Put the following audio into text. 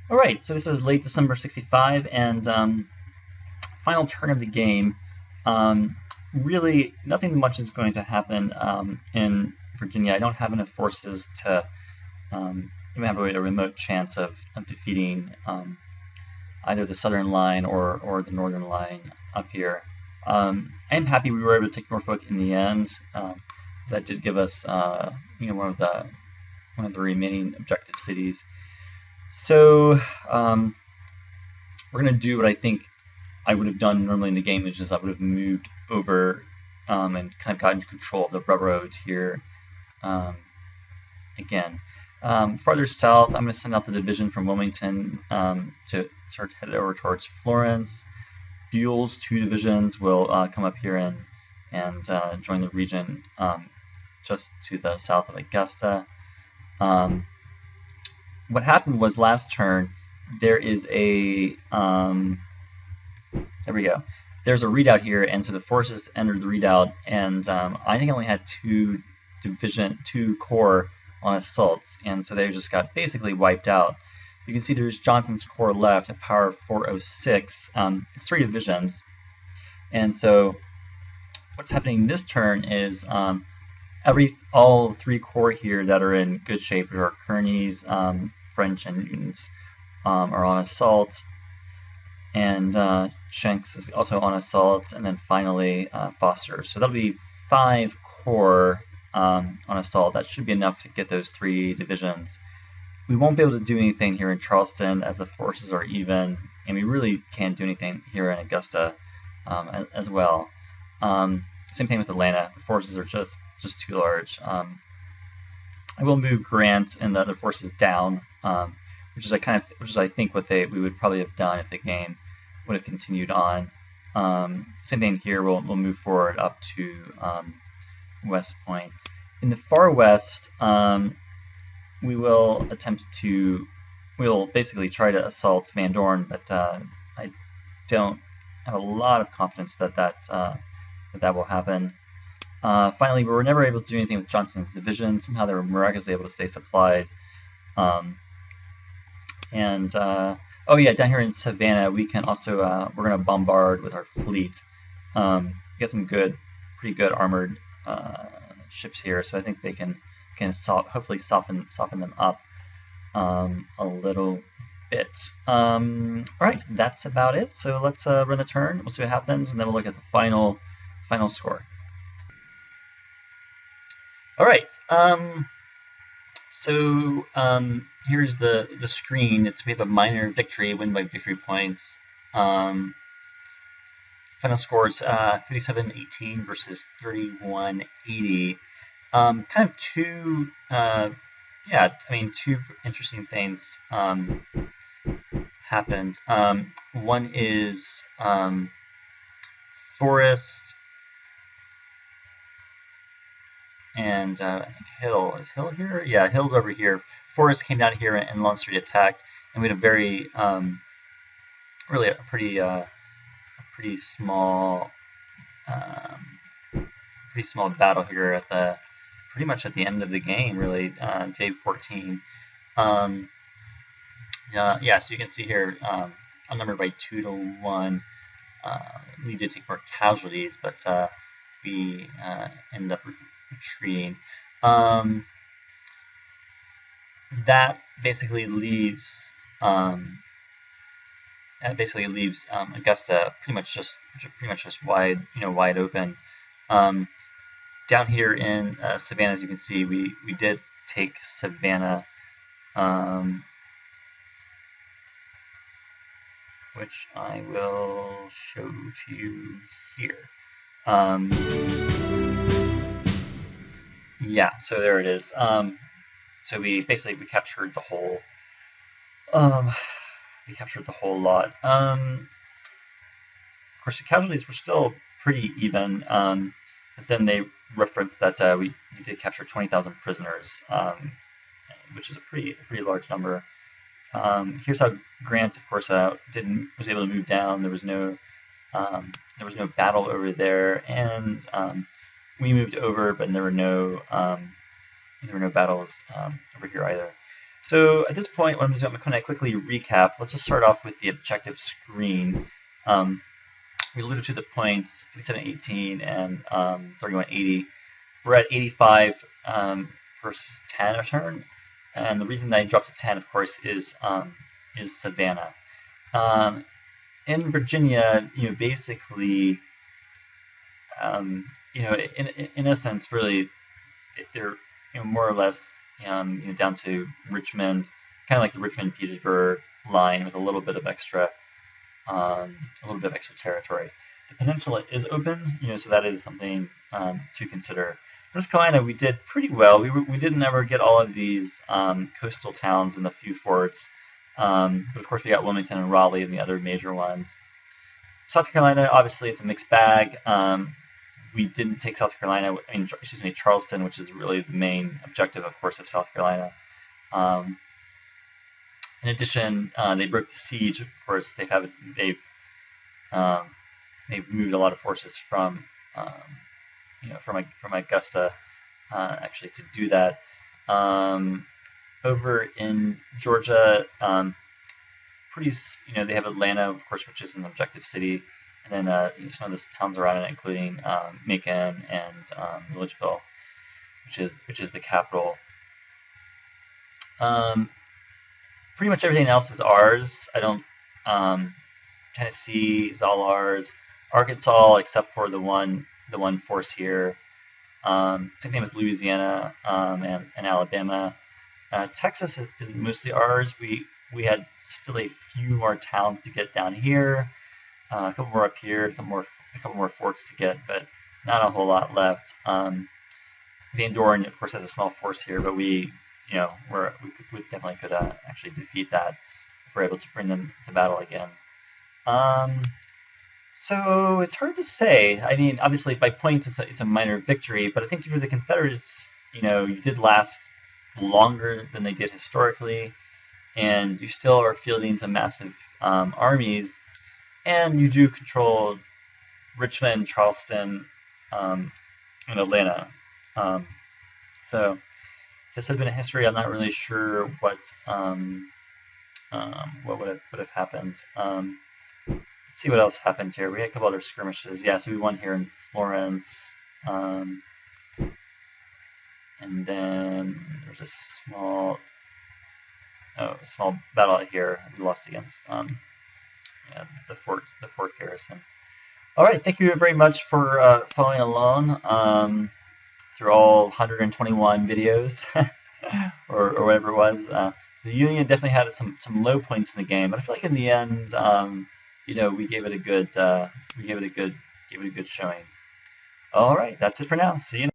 All right, so this is late December 65, and final turn of the game. Um, Really, nothing much is going to happen in Virginia. I don't have enough forces to even have a remote chance of defeating either the southern line or the northern line up here. I am happy we were able to take Norfolk in the end. That did give us, one of the remaining objective cities. So we're going to do what I think I would have done normally in the game, is just I would have moved over and kind of gotten control of the railroad here um, again. Farther south, I'm going to send out the division from Wilmington to start to head over towards Florence. Buell's two divisions will come up here and join the region just to the south of Augusta. What happened was last turn, there is a there we go. There's a readout here, and so the forces entered the readout, and I think I only had two corps on assaults, and so they just got basically wiped out. You can see there's Johnson's corps left at power 406. It's three divisions, and so what's happening this turn is all three corps here that are in good shape, which are Kearney's, French, and Newton's, are on assault. And Shanks is also on assault, and then finally Foster. So that'll be 5 corps on assault. That should be enough to get those 3 divisions. We won't be able to do anything here in Charleston as the forces are even, and we really can't do anything here in Augusta as well. Same thing with Atlanta. The forces are just too large. I will move Grant and the other forces down, which is I think what we would probably have done if the game would have continued on. Same thing here. We'll move forward up to West Point. In the far west, we will basically try to assault Van Dorn, but I don't have a lot of confidence that will happen. Finally, we were never able to do anything with Johnson's division. Somehow they were miraculously able to stay supplied. Oh yeah, down here in Savannah, we can also we're going to bombard with our fleet. Get some pretty good armored ships here, so I think they can hopefully soften them up a little bit. All right, that's about it. So let's run the turn. We'll see what happens, and then we'll look at the final score. All right. So here's the screen. We have a minor victory, win by victory points. Final score is 57-18 versus 31-80. Kind of two interesting things happened. One is Forrest and I think Hill. Is Hill here? Yeah, Hill's over here. Forrest came down here and launched the attack, and we had a very, really a pretty small, battle here pretty much at the end of the game, really, day 14. Yeah, so you can see here, outnumbered by 2-1. We did take more casualties, but we ended up retreating. That basically leaves Augusta pretty much just wide open. Down here in Savannah, as you can see, we did take Savannah, which I will show to you here. Yeah, so there it is. So we captured the whole. We captured the whole lot. Of course, the casualties were still pretty even, but then they referenced that we did capture 20,000 prisoners, which is a pretty large number. Here's how Grant, of course, was able to move down. There was no battle over there, and we moved over, but there were no battles over here either. So at this point, what I'm going to quickly recap. Let's just start off with the objective screen. We alluded to the points 57.18 and 31.80. We're at 85 versus 10 a turn, and the reason that I dropped to 10, of course, is Savannah. In Virginia, basically, in a sense, really, they're more or less down to Richmond, kind of like the Richmond-Petersburg line with a little bit of extra territory. The peninsula is open, so that is something to consider. North Carolina, we did pretty well. We didn't ever get all of these coastal towns and the few forts, but of course we got Wilmington and Raleigh and the other major ones. South Carolina, obviously, it's a mixed bag. We didn't take Charleston, which is really the main objective, of course, of South Carolina. In addition, they broke the siege. Of course, they've moved a lot of forces from Augusta, actually, to do that. Over in Georgia, they have Atlanta, of course, which is an objective city, and then some of the towns around it, including Macon and Milledgeville, which is the capital. Pretty much everything else is ours. Tennessee is all ours. Arkansas, except for the one force here. Same thing with Louisiana and Alabama. Texas is mostly ours. We had still a few more towns to get down here, a couple more up here, a couple more forts to get, but not a whole lot left. Van Dorn, of course, has a small force here, but we definitely could actually defeat that if we're able to bring them to battle again. So it's hard to say. I mean, obviously by points it's a minor victory, but I think for the Confederates, you did last longer than they did historically, and you still are fielding some massive armies, and you do control Richmond, Charleston, and Atlanta. So if this had been a history, I'm not really sure what would have happened. Let's see what else happened here. We had a couple other skirmishes. Yeah, so we won here in Florence. And then there's a small battle out here. We lost against the fort garrison. All right, thank you very much for following along through all 121 videos or whatever it was. The Union definitely had some low points in the game, but I feel like in the end, we gave it a good showing. All right, that's it for now. See you.